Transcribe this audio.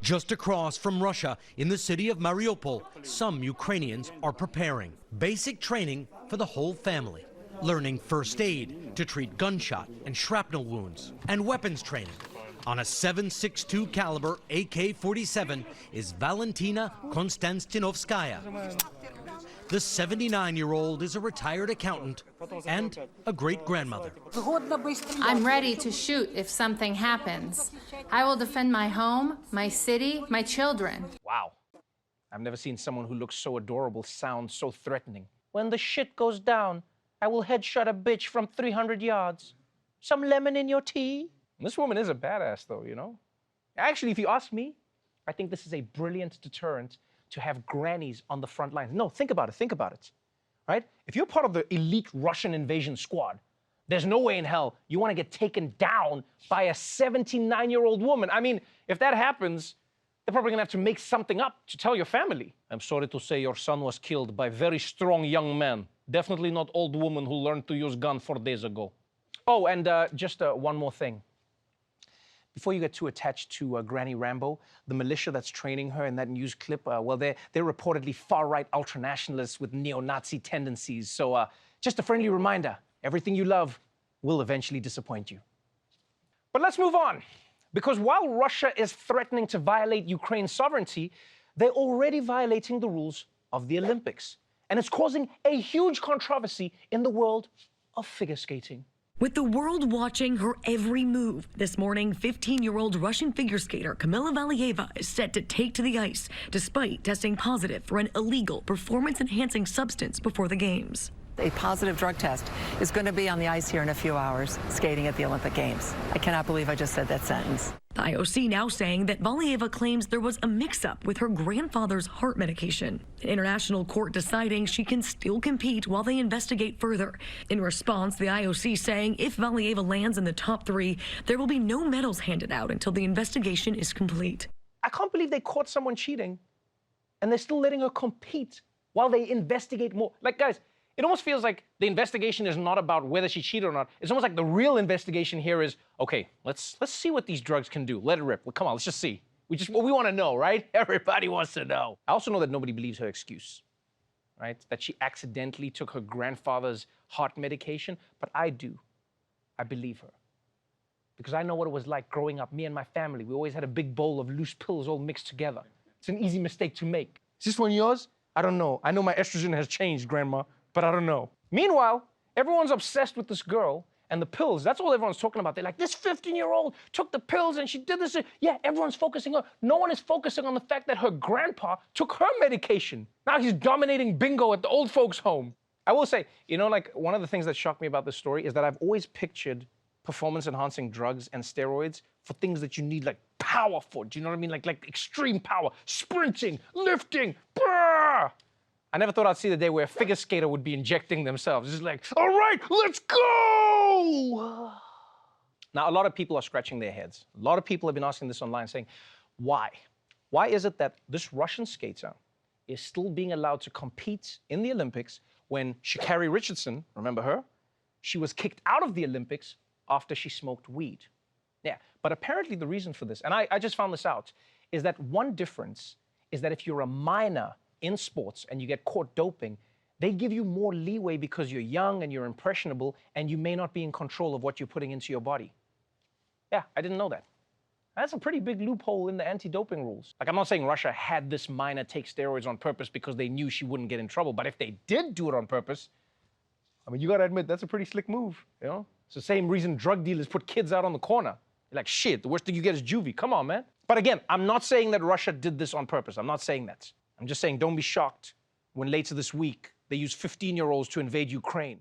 Just across from Russia, in the city of Mariupol, some Ukrainians are preparing basic training for the whole family, learning first aid to treat gunshot and shrapnel wounds, and weapons training. On a 7.62 caliber AK-47 is Valentina Konstantinovskaya. The 79-year-old is a retired accountant and a great-grandmother. I'm ready to shoot if something happens. I will defend my home, my city, my children. Wow. I've never seen someone who looks so adorable sound so threatening. When the shit goes down, I will headshot a bitch from 300 yards. Some lemon in your tea? This woman is a badass, though, you know? Actually, if you ask me, I think this is a brilliant deterrent to have grannies on the front lines. No, think about it, right? If you're part of the elite Russian invasion squad, there's no way in hell you want to get taken down by a 79-year-old woman. I mean, if that happens, they're probably going to have to make something up to tell your family. I'm sorry to say your son was killed by very strong young men. Definitely not old woman who learned to use gun 4 days ago. Oh, and just one more thing. Before you get too attached to Granny Rambo, the militia that's training her in that news clip, well, they're reportedly far-right ultranationalists with neo-Nazi tendencies. So just a friendly reminder, everything you love will eventually disappoint you. But let's move on, because while Russia is threatening to violate Ukraine's sovereignty, they're already violating the rules of the Olympics. And it's causing a huge controversy in the world of figure skating. With the world watching her every move, this morning, 15-year-old Russian figure skater Kamila Valieva is set to take to the ice, despite testing positive for an illegal performance-enhancing substance before the Games. A positive drug test is going to be on the ice here in a few hours, skating at the Olympic Games. I cannot believe I just said that sentence. The IOC now saying that Valieva claims there was a mix-up with her grandfather's heart medication. An international court deciding she can still compete while they investigate further. In response, the IOC saying if Valieva lands in the top 3, there will be no medals handed out until the investigation is complete. I can't believe they caught someone cheating, and they're still letting her compete while they investigate more. Like, guys, it almost feels like the investigation is not about whether she cheated or not. It's almost like the real investigation here is, okay, let's see what these drugs can do. Let it rip. Well, come on, let's just see. We want to know, right? Everybody wants to know. I also know that nobody believes her excuse, right? That she accidentally took her grandfather's heart medication, but I do. I believe her. Because I know what it was like growing up, me and my family. We always had a big bowl of loose pills all mixed together. It's an easy mistake to make. Is this one yours? I don't know. I know my estrogen has changed, Grandma, but I don't know. Meanwhile, everyone's obsessed with this girl and the pills. That's all everyone's talking about. They're like, this 15-year-old took the pills and she did this. Yeah, everyone's focusing on. No one is focusing on the fact that her grandpa took her medication. Now he's dominating bingo at the old folks' home. I will say, you know, like, one of the things that shocked me about this story is that I've always pictured performance-enhancing drugs and steroids for things that you need, like, power for. Do you know what I mean? Like extreme power, sprinting, lifting. Brrr! I never thought I'd see the day where a figure skater would be injecting themselves. It's like, all right, let's go! Now, a lot of people are scratching their heads. A lot of people have been asking this online, saying, why? Why is it that this Russian skater is still being allowed to compete in the Olympics when Sha'Carri Richardson, remember her? She was kicked out of the Olympics after she smoked weed. Yeah, but apparently the reason for this, and I just found this out, is that one difference is that if you're a minor in sports and you get caught doping, they give you more leeway because you're young and you're impressionable and you may not be in control of what you're putting into your body. Yeah, I didn't know that. That's a pretty big loophole in the anti-doping rules. Like, I'm not saying Russia had this minor take steroids on purpose because they knew she wouldn't get in trouble, but if they did do it on purpose, I mean, you gotta admit, that's a pretty slick move, you know? It's the same reason drug dealers put kids out on the corner. You're like, shit, the worst thing you get is juvie. Come on, man. But again, I'm not saying that Russia did this on purpose. I'm not saying that. I'm just saying don't be shocked when later this week they use 15-year-olds to invade Ukraine.